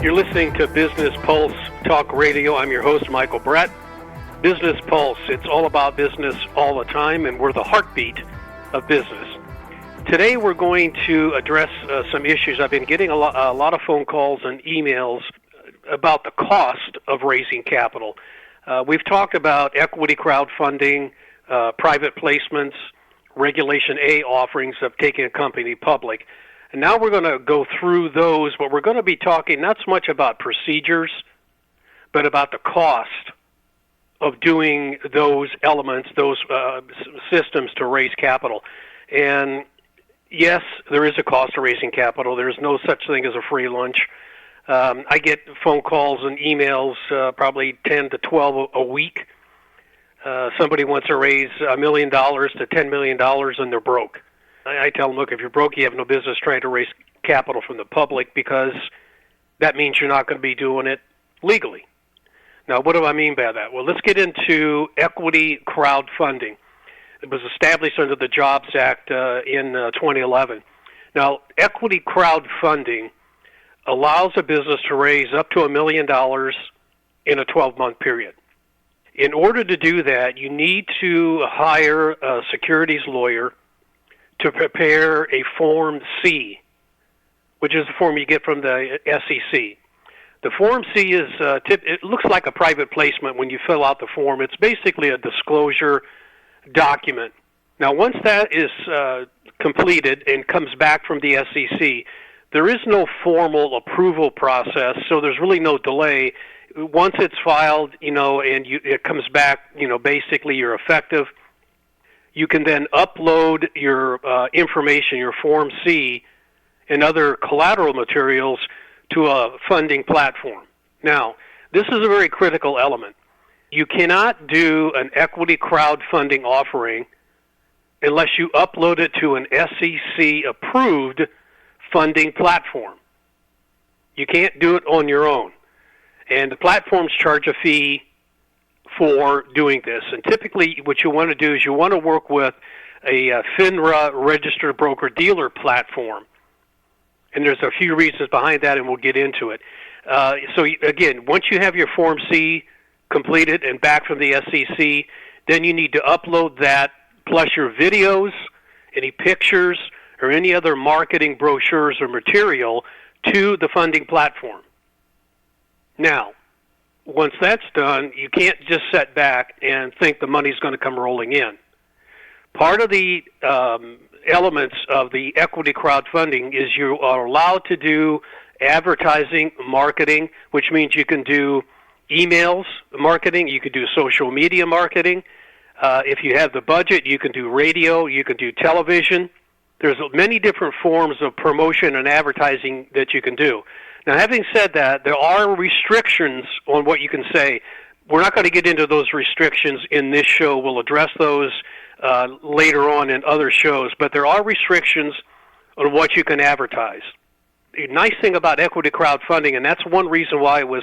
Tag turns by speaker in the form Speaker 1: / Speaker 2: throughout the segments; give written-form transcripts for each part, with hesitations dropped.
Speaker 1: You're listening to Business Pulse Talk Radio. I'm your host, Michael Brette. Business Pulse, it's all about business all the time, and we're the heartbeat of business. Today we're going to address some issues. I've been getting a lot of phone calls and emails about the cost of raising capital. We've talked about equity crowdfunding, private placements, Regulation A offerings of taking a company public. And now we're going to go through those, but we're going to be talking not so much about procedures, but about the cost of doing those elements, those systems to raise capital. And yes, there is a cost to raising capital. There's no such thing as a free lunch. I get phone calls and emails, probably 10 to 12 a week. Somebody wants to raise $1 million to $10 million and they're broke. I tell them, look, if you're broke, you have no business trying to raise capital from the public because that means you're not going to be doing it legally. Now, what do I mean by that? Well, let's get into equity crowdfunding. It was established under the Jobs Act in 2011. Now, equity crowdfunding allows a business to raise up to $1 million in a 12-month period. In order to do that, you need to hire a securities lawyer to prepare a Form C, which is the form you get from the SEC. The Form C is, it looks like a private placement when you fill out the form. It's basically a disclosure document. Now, once that is completed and comes back from the SEC, there is no formal approval process, so there's really no delay. Once it's filed, and it comes back, basically you're effective. You can then upload your information, your Form C, and other collateral materials to a funding platform. Now, this is a very critical element. You cannot do an equity crowdfunding offering unless you upload it to an SEC-approved funding platform. You can't do it on your own. And the platforms charge a fee for doing this. And typically what you want to do is you want to work with a FINRA registered broker-dealer platform. And there's a few reasons behind that, and we'll get into it. So again, once you have your Form C completed and back from the SEC, then you need to upload that plus your videos, any pictures, or any other marketing brochures or material to the funding platform. Now, once that's done, you can't just sit back and think the money's going to come rolling in. Part of the elements of the equity crowdfunding is you are allowed to do advertising, marketing, which means you can do emails marketing, you can do social media marketing. If you have the budget, you can do radio, you can do television. There's many different forms of promotion and advertising that you can do. Now, having said that, there are restrictions on what you can say. We're not going to get into those restrictions in this show. We'll address those later on in other shows. But there are restrictions on what you can advertise. The nice thing about equity crowdfunding, and that's one reason why it was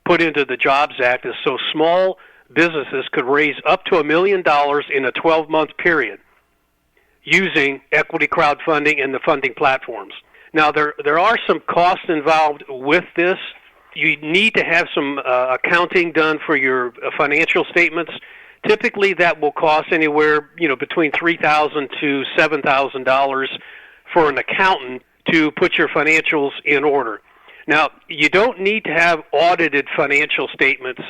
Speaker 1: put into the Jobs Act, is so small businesses could raise up to $1 million in a 12-month period using equity crowdfunding and the funding platforms. Now, there are some costs involved with this. You need to have some accounting done for your financial statements. Typically, that will cost anywhere, between $3,000 to $7,000 for an accountant to put your financials in order. Now, you don't need to have audited financial statements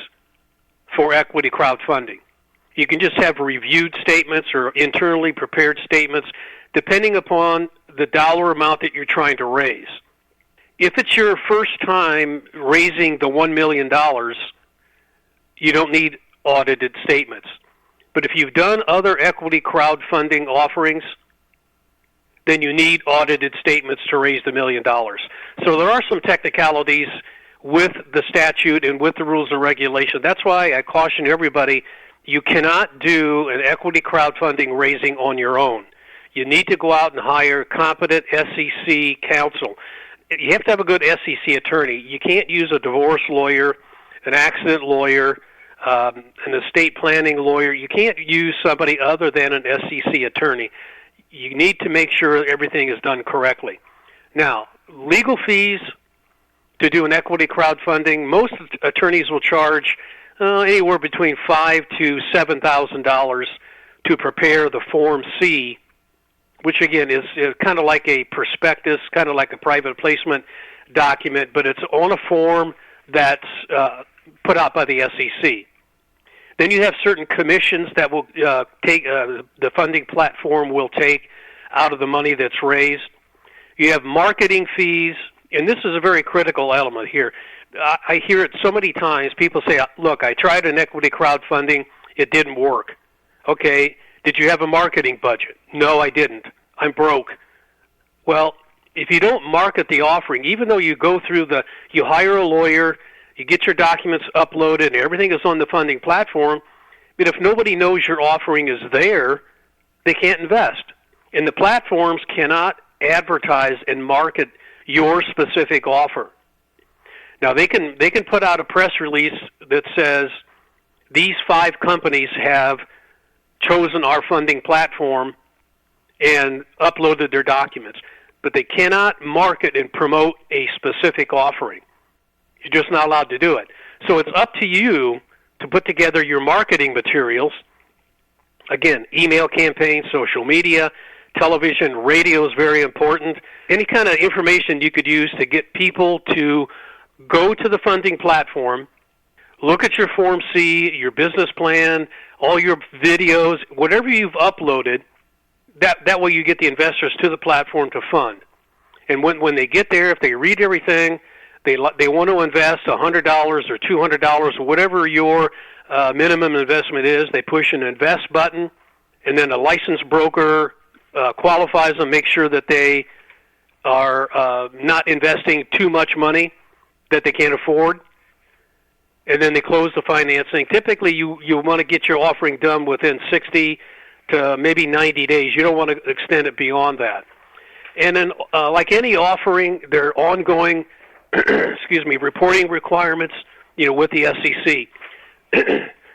Speaker 1: for equity crowdfunding. You can just have reviewed statements or internally prepared statements, depending upon the dollar amount that you're trying to raise. If it's your first time raising the $1 million, you don't need audited statements. But if you've done other equity crowdfunding offerings, then you need audited statements to raise the $1 million. So there are some technicalities with the statute and with the rules and regulations. That's why I caution everybody, you cannot do an equity crowdfunding raising on your own. You need to go out and hire competent SEC counsel. You have to have a good SEC attorney. You can't use a divorce lawyer, an accident lawyer, an estate planning lawyer. You can't use somebody other than an SEC attorney. You need to make sure everything is done correctly. Now, legal fees to do an equity crowdfunding. Most attorneys will charge anywhere between $5,000 to $7,000 to prepare the Form C, which again is kind of like a prospectus, kind of like a private placement document, but it's on a form that's put out by the SEC. Then you have certain commissions that will take the funding platform will take out of the money that's raised. You have marketing fees, and this is a very critical element here. I hear it so many times. People say, look, I tried an equity crowdfunding. It didn't work. Okay, did you have a marketing budget? No, I didn't. I'm broke. Well, if you don't market the offering, even though you go through you hire a lawyer, you get your documents uploaded, and everything is on the funding platform, but if nobody knows your offering is there, they can't invest. And the platforms cannot advertise and market your specific offer. Now, they can put out a press release that says these 5 companies have chosen our funding platform and uploaded their documents, but they cannot market and promote a specific offering. You're just not allowed to do it. So it's up to you to put together your marketing materials. Again, email campaigns, social media, television, radio is very important. Any kind of information you could use to get people to go to the funding platform, look at your Form C, your business plan, all your videos, whatever you've uploaded, that way you get the investors to the platform to fund. And when they get there, if they read everything, they want to invest $100 or $200 or whatever your minimum investment is, they push an invest button, and then a licensed broker qualifies them, make sure that they are not investing too much money that they can't afford, and then they close the financing. Typically, you want to get your offering done within 60 to maybe 90 days. You don't want to extend it beyond that. And then, like any offering, there are ongoing reporting requirements, with the SEC.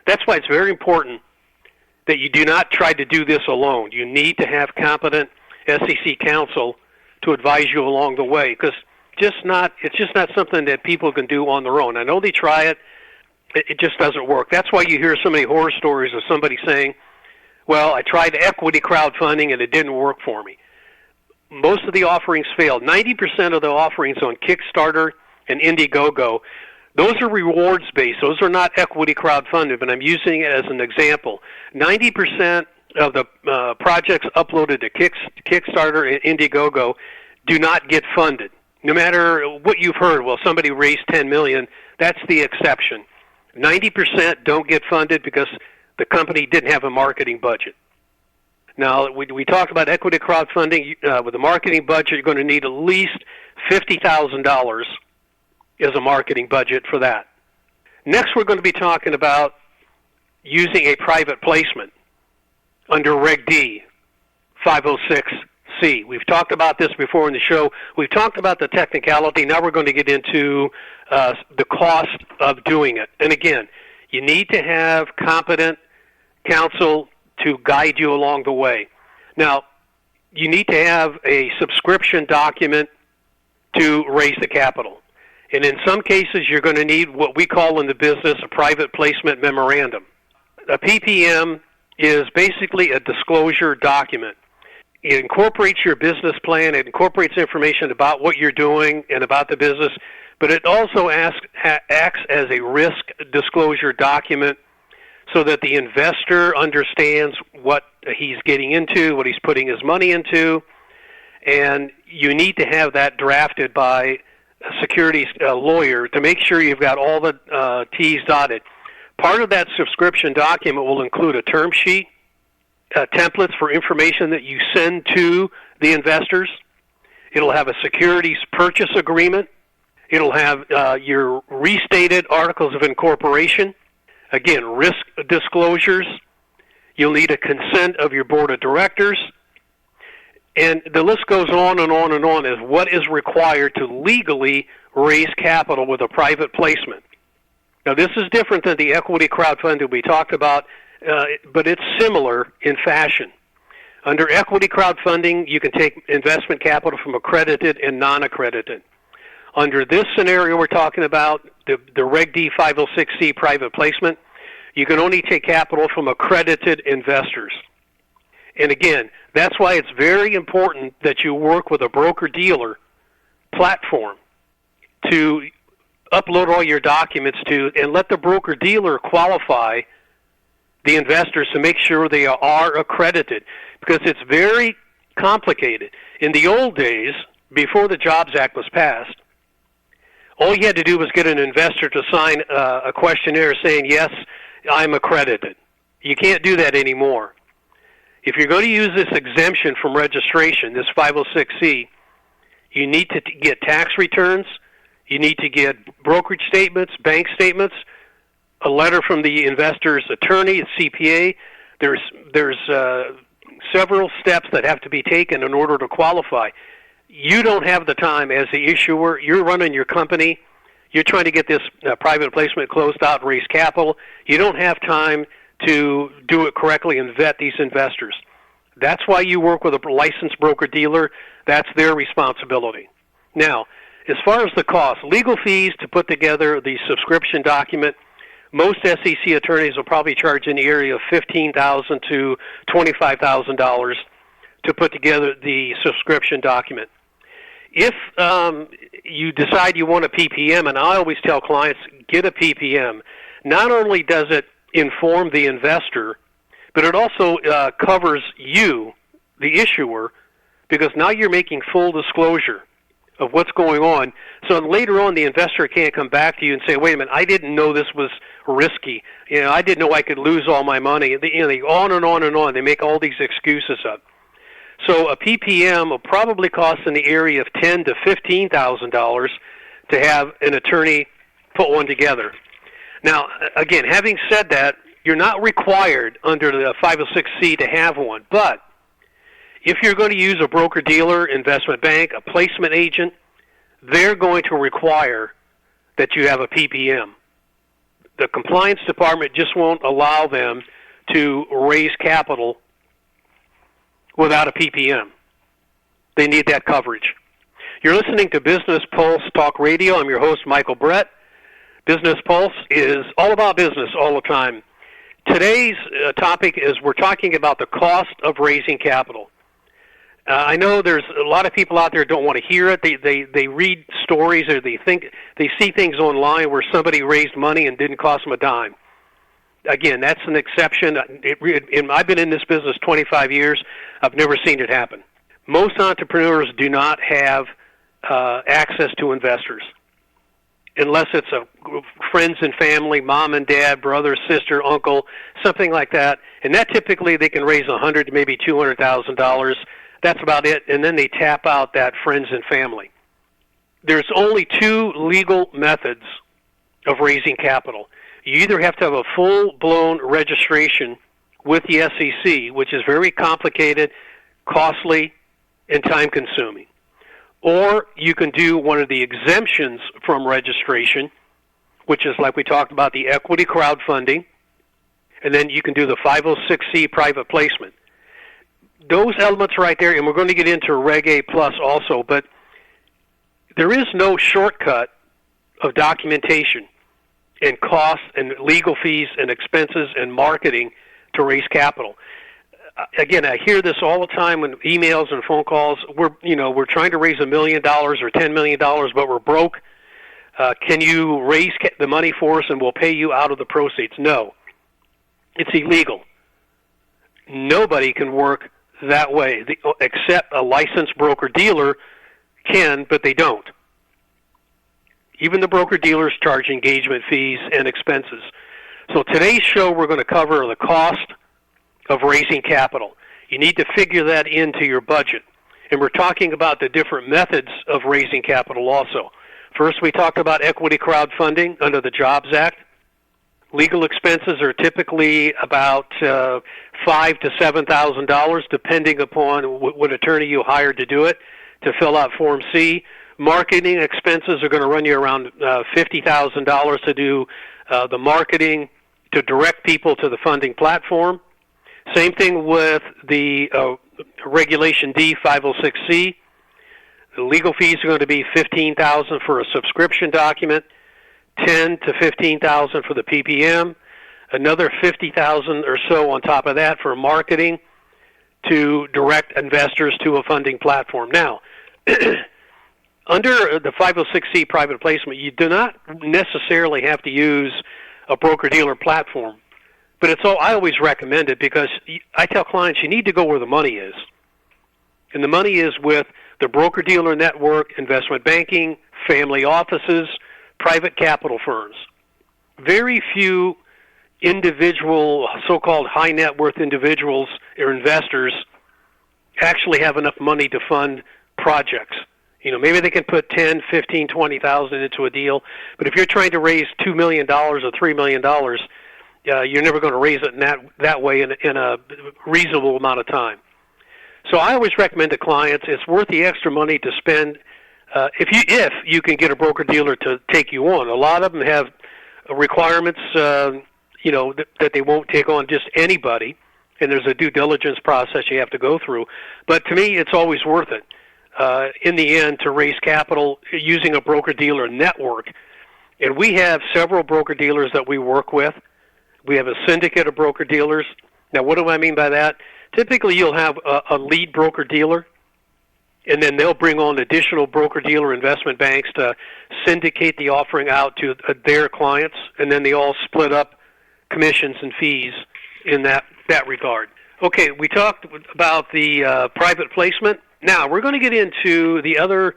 Speaker 1: That's why it's very important that you do not try to do this alone. You need to have competent SEC counsel to advise you along the way, because it's just not something that people can do on their own. I know they try it. It just doesn't work. That's why you hear so many horror stories of somebody saying, well, I tried equity crowdfunding and it didn't work for me. Most of the offerings failed. 90% of the offerings on Kickstarter and Indigogo, those are rewards-based. Those are not equity crowdfunded, but I'm using it as an example. 90% of the projects uploaded to Kickstarter and Indiegogo do not get funded. No matter what you've heard, well, somebody raised $10 million, that's the exception. 90% don't get funded because the company didn't have a marketing budget. Now, we talked about equity crowdfunding. With a marketing budget, you're going to need at least $50,000 as a marketing budget for that. Next, we're going to be talking about using a private placement under Reg D506C. We've talked about this before in the show. We've talked about the technicality. Now we're going to get into the cost of doing it. And again, you need to have competent counsel to guide you along the way. Now, you need to have a subscription document to raise the capital. And in some cases, you're going to need what we call in the business a private placement memorandum. A PPM is basically a disclosure document. It incorporates your business plan. It incorporates information about what you're doing and about the business, but it also acts as a risk disclosure document so that the investor understands what he's getting into, what he's putting his money into, and you need to have that drafted by a securities lawyer to make sure you've got all the T's dotted. Part of that subscription document will include a term sheet, templates for information that you send to the investors. It'll have a securities purchase agreement. It'll have your restated articles of incorporation. Again, risk disclosures. You'll need a consent of your board of directors. And the list goes on and on and on as what is required to legally raise capital with a private placement. Now, this is different than the equity crowdfunding we talked about, but it's similar in fashion. Under equity crowdfunding, you can take investment capital from accredited and non-accredited. Under this scenario we're talking about, the Reg D506C private placement, you can only take capital from accredited investors. And again, that's why it's very important that you work with a broker-dealer platform to upload all your documents to, and let the broker-dealer qualify the investors to make sure they are accredited, because it's very complicated. In the old days, before the Jobs Act was passed, all you had to do was get an investor to sign a questionnaire saying, yes, I'm accredited. You can't do that anymore. If you're going to use this exemption from registration, this 506C, you need to get tax returns, you need to get brokerage statements, bank statements, a letter from the investor's attorney, CPA. There's several steps that have to be taken in order to qualify. You don't have the time as the issuer. You're running your company. You're trying to get this private placement closed out and raise capital. You don't have time to do it correctly and vet these investors. That's why you work with a licensed broker-dealer. That's their responsibility. Now, as far as the cost, legal fees to put together the subscription document, most SEC attorneys will probably charge in the area of $15,000 to $25,000 to put together the subscription document. If you decide you want a PPM, and I always tell clients, get a PPM. Not only does it inform the investor, but it also covers you, the issuer, because now you're making full disclosure of what's going on. So later on, the investor can't come back to you and say, wait a minute, I didn't know this was risky. I didn't know I could lose all my money. They go on and on and on. They make all these excuses up. So a PPM will probably cost in the area of $10,000 to $15,000 to have an attorney put one together. Now, again, having said that, you're not required under the 506C to have one, but if you're going to use a broker-dealer, investment bank, a placement agent, they're going to require that you have a PPM. The compliance department just won't allow them to raise capital without a PPM. They need that coverage. You're listening to Business Pulse Talk Radio. I'm your host, Michael Brette. Business Pulse is all about business all the time. Today's topic is we're talking about the cost of raising capital. I know there's a lot of people out there don't want to hear it. They read stories or they see things online where somebody raised money and didn't cost them a dime. Again, that's an exception. I've been in this business 25 years. I've never seen it happen. Most entrepreneurs do not have access to investors unless it's a friends and family, mom and dad, brother, sister, uncle, something like that. And that typically they can raise $100,000 to maybe $200,000. That's about it. And then they tap out that friends and family. There's only two legal methods of raising capital. You either have to have a full-blown registration with the SEC, which is very complicated, costly, and time-consuming. Or you can do one of the exemptions from registration, which is like we talked about, the equity crowdfunding, and then you can do the 506C private placement. Those elements right there, and we're going to get into Reg A Plus also, but there is no shortcut of documentation and costs and legal fees and expenses and marketing to raise capital. Again, I hear this all the time in emails and phone calls. We're trying to raise $1 million or $10 million, but we're broke. Can you raise the money for us and we'll pay you out of the proceeds? No. It's illegal. Nobody can work that way, except a licensed broker-dealer can, but they don't. Even the broker-dealers charge engagement fees and expenses. So today's show, we're going to cover the cost of raising capital. You need to figure that into your budget. And we're talking about the different methods of raising capital also. First, we talked about equity crowdfunding under the Jobs Act. Legal expenses are typically about $5,000 to $7,000, depending upon what attorney you hired to do it, to fill out Form C. Marketing expenses are going to run you around $50,000 to do the marketing, to direct people to the funding platform. Same thing with the Regulation D506C. The legal fees are going to be $15,000 for a subscription document, $10,000 to $15,000 for the PPM, another $50,000 or so on top of that for marketing to direct investors to a funding platform. Now, under the 506C private placement, you do not necessarily have to use a broker-dealer platform. But I always recommend it because I tell clients you need to go where the money is. And the money is with the broker-dealer network, investment banking, family offices, private capital firms. Very few individual, so-called high-net-worth individuals or investors actually have enough money to fund projects. Maybe they can put 10, 15, 20,000 into a deal, but if you're trying to raise $2 million or $3 million, you're never going to raise it in that way in a reasonable amount of time. So I always recommend to clients it's worth the extra money to spend if you can get a broker-dealer to take you on. A lot of them have requirements, that they won't take on just anybody, and there's a due diligence process you have to go through. But to me, it's always worth it. In the end, to raise capital using a broker-dealer network. And we have several broker-dealers that we work with. We have a syndicate of broker-dealers. Now, what do I mean by that? Typically, you'll have a lead broker-dealer, and then they'll bring on additional broker-dealer investment banks to syndicate the offering out to their clients, and then they all split up commissions and fees in that regard. Okay, we talked about the private placement. Now, we're going to get into the other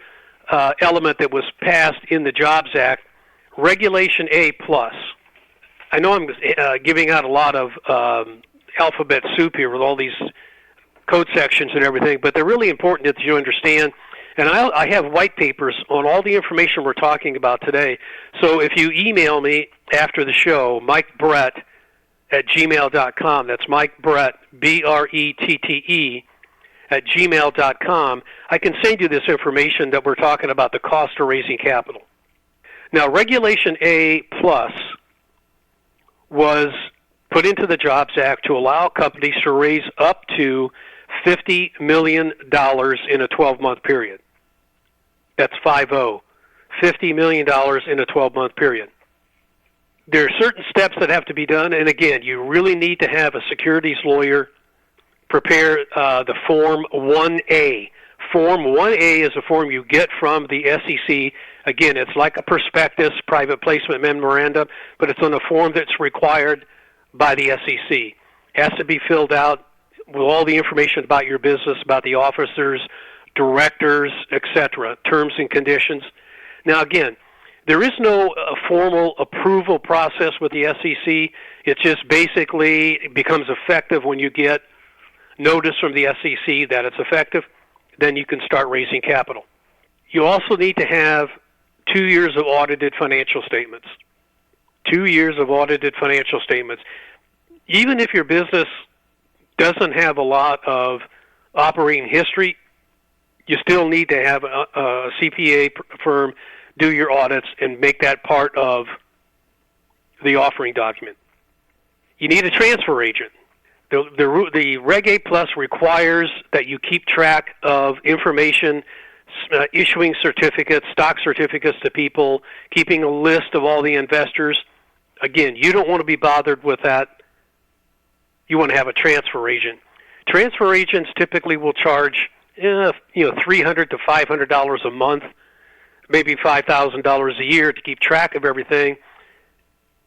Speaker 1: element that was passed in the Jobs Act, Regulation A+. I know I'm giving out a lot of alphabet soup here with all these code sections and everything, but they're really important that you understand. And I have white papers on all the information we're talking about today. So if you email me after the show, Mike Brette at gmail.com, that's Mike Brette, Brette, at gmail.com, I can send you this information that we're talking about, the cost of raising capital. Now, Regulation A+ was put into the Jobs Act to allow companies to raise up to $50 million in a 12-month period. That's 50, $50 million in a 12-month period. There are certain steps that have to be done, and again, you really need to have a securities lawyer prepare the Form 1A. Form 1A is a form you get from the SEC. Again, it's like a prospectus, private placement memorandum, but it's on a form that's required by the SEC. It has to be filled out with all the information about your business, about the officers, directors, etc., terms and conditions. Now, again, there is no formal approval process with the SEC. It just basically becomes effective when you get notice from the SEC that it's effective. Then you can start raising capital. You also need to have 2 years of audited financial statements. 2 years of audited financial statements. Even if your business doesn't have a lot of operating history, you still need to have a CPA firm do your audits and make that part of the offering document. You need a transfer agent. The Reg A Plus requires that you keep track of information, issuing certificates, stock certificates to people, keeping a list of all the investors. Again, you don't want to be bothered with that. You want to have a transfer agent. Transfer agents typically will charge $300 to $500 a month, maybe $5,000 a year to keep track of everything.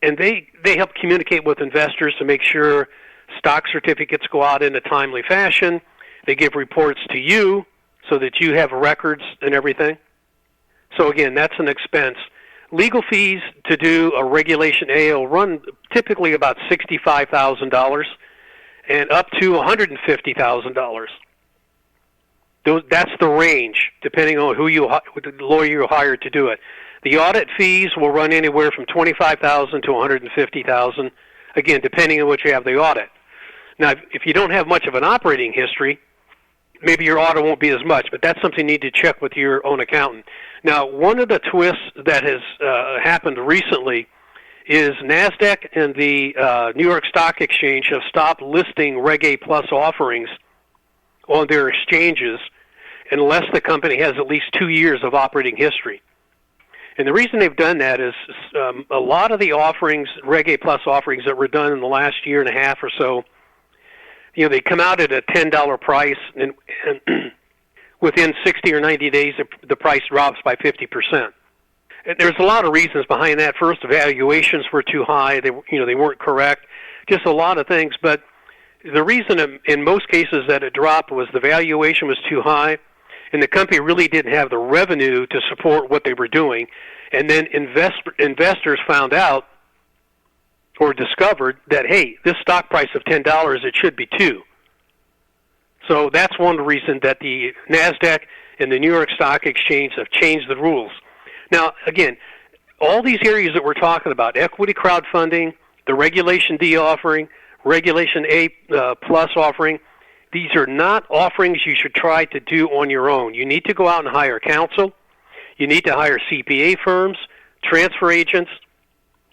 Speaker 1: And they help communicate with investors to make sure stock certificates go out in a timely fashion. They give reports to you so that you have records and everything. So again, that's an expense. Legal fees to do a Regulation A will run typically about $65,000 and up to $150,000. That's the range, depending on the lawyer you hire to do it. The audit fees will run anywhere from $25,000 to $150,000, again, depending on what you have the audit. Now, if you don't have much of an operating history, maybe your audit won't be as much, but that's something you need to check with your own accountant. Now, one of the twists that has happened recently is NASDAQ and the New York Stock Exchange have stopped listing Reg A Plus offerings on their exchanges unless the company has at least 2 years of operating history. And the reason they've done that is a lot of the offerings, Reg A Plus offerings that were done in the last year and a half or so, they come out at a $10 price, and within 60 or 90 days, the price drops by 50%. And there's a lot of reasons behind that. First, the valuations were too high. They weren't correct. Just a lot of things. But the reason in most cases that it dropped was the valuation was too high, and the company really didn't have the revenue to support what they were doing. And then investors found out or discovered that, hey, this stock price of $10, it should be $2. So that's one reason that the NASDAQ and the New York Stock Exchange have changed the rules. Now, again, all these areas that we're talking about, equity crowdfunding, the Regulation D offering, Regulation A plus offering, these are not offerings you should try to do on your own. You need to go out and hire counsel. You need to hire CPA firms, transfer agents,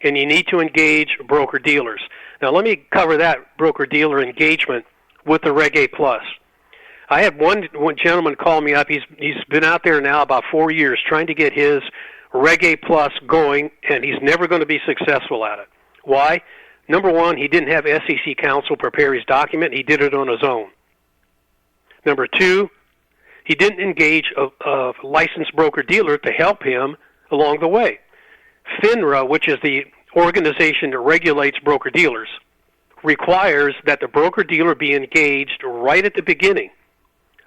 Speaker 1: and you need to engage broker-dealers. Now, let me cover that broker-dealer engagement with the Reg A plus. I had one gentleman call me up. He's been out there now about 4 years trying to get his Reg A plus going, and he's never going to be successful at it. Why? Number one, he didn't have SEC counsel prepare his document. He did it on his own. Number two, he didn't engage a licensed broker-dealer to help him along the way. FINRA, which is the organization that regulates broker-dealers, requires that the broker-dealer be engaged right at the beginning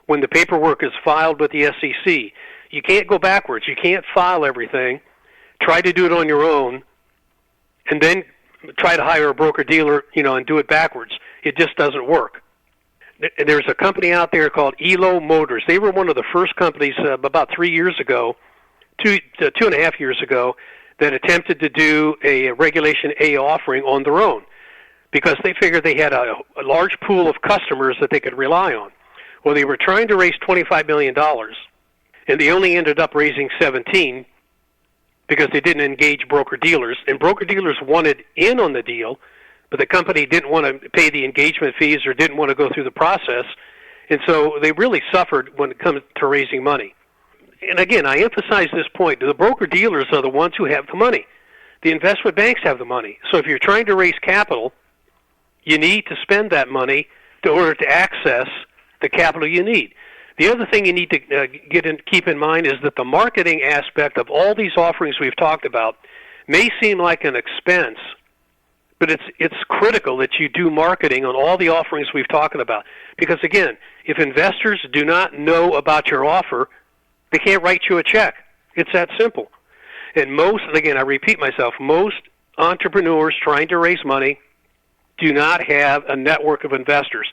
Speaker 1: when the paperwork is filed with the SEC. You can't go backwards. You can't file everything, try to do it on your own, and then try to hire a broker-dealer, and do it backwards. It just doesn't work. There's a company out there called Elo Motors. They were one of the first companies about 3 years ago, 2.5 years ago, that attempted to do a Regulation A offering on their own because they figured they had a large pool of customers that they could rely on. Well, they were trying to raise $25 million, and they only ended up raising 17 because they didn't engage broker-dealers. And broker-dealers wanted in on the deal, but the company didn't want to pay the engagement fees or didn't want to go through the process. And so they really suffered when it comes to raising money. And again, I emphasize this point. The broker-dealers are the ones who have the money. The investment banks have the money. So if you're trying to raise capital, you need to spend that money in order to access the capital you need. The other thing you need to keep in mind is that the marketing aspect of all these offerings we've talked about may seem like an expense, but it's critical that you do marketing on all the offerings we've talked about. Because again, if investors do not know about your offer, they can't write you a check. It's that simple. And again, I repeat myself, most entrepreneurs trying to raise money do not have a network of investors.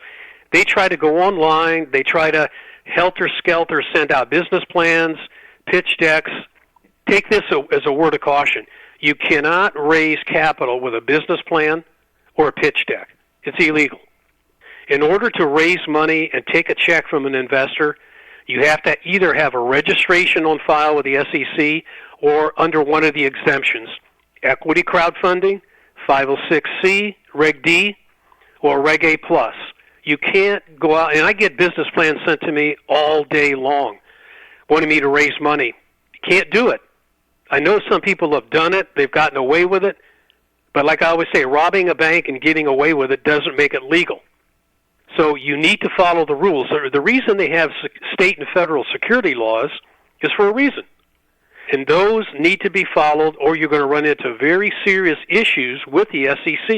Speaker 1: They try to go online, they try to helter-skelter send out business plans, pitch decks. Take this as a word of caution. You cannot raise capital with a business plan or a pitch deck. It's illegal. In order to raise money and take a check from an investor, you have to either have a registration on file with the SEC or under one of the exemptions, equity crowdfunding, 506C, Reg D, or Reg A+. You can't go out, and I get business plans sent to me all day long, wanting me to raise money. You can't do it. I know some people have done it, they've gotten away with it, but like I always say, robbing a bank and getting away with it doesn't make it legal. So you need to follow the rules. The reason they have state and federal security laws is for a reason. And those need to be followed, or you're going to run into very serious issues with the SEC.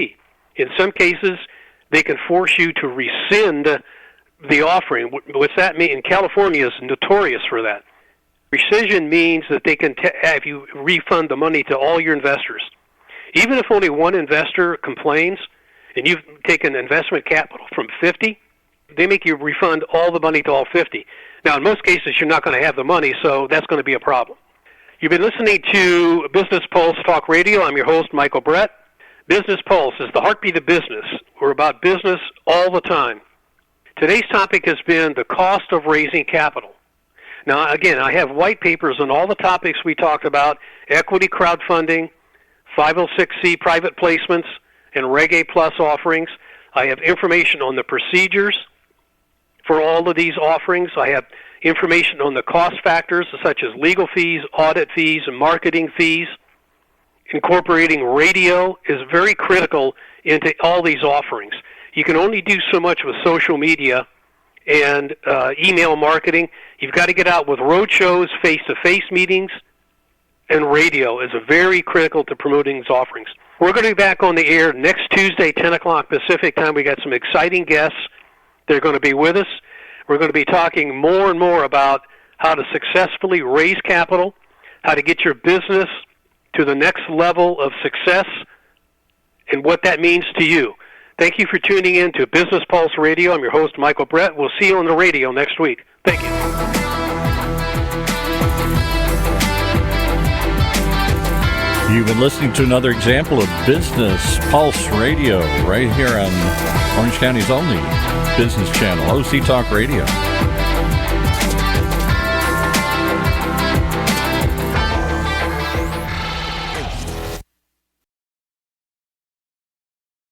Speaker 1: In some cases, they can force you to rescind the offering. What's that mean? And California is notorious for that. Rescission means that they can have you refund the money to all your investors. Even if only one investor complains, and you've taken investment capital from 50, they make you refund all the money to all 50. Now, in most cases, you're not going to have the money, so that's going to be a problem. You've been listening to Business Pulse Talk Radio. I'm your host, Michael Brette. Business Pulse is the heartbeat of business. We're about business all the time. Today's topic has been the cost of raising capital. Now, again, I have white papers on all the topics we talked about, equity crowdfunding, 506C private placements, and Reg A Plus offerings. I have information on the procedures for all of these offerings. I have information on the cost factors such as legal fees, audit fees, and marketing fees. Incorporating radio is very critical into all these offerings. You can only do so much with social media and email marketing. You've got to get out with road shows, face-to-face meetings, and radio is very critical to promoting these offerings. We're going to be back on the air next Tuesday, 10 o'clock Pacific time. We got some exciting guests. They're going to be with us. We're going to be talking more and more about how to successfully raise capital, how to get your business to the next level of success, and what that means to you. Thank you for tuning in to Business Pulse Radio. I'm your host, Michael Brette. We'll see you on the radio next week. Thank you.
Speaker 2: You've been listening to another example of Business Pulse Radio right here on Orange County's only business channel, OC Talk Radio.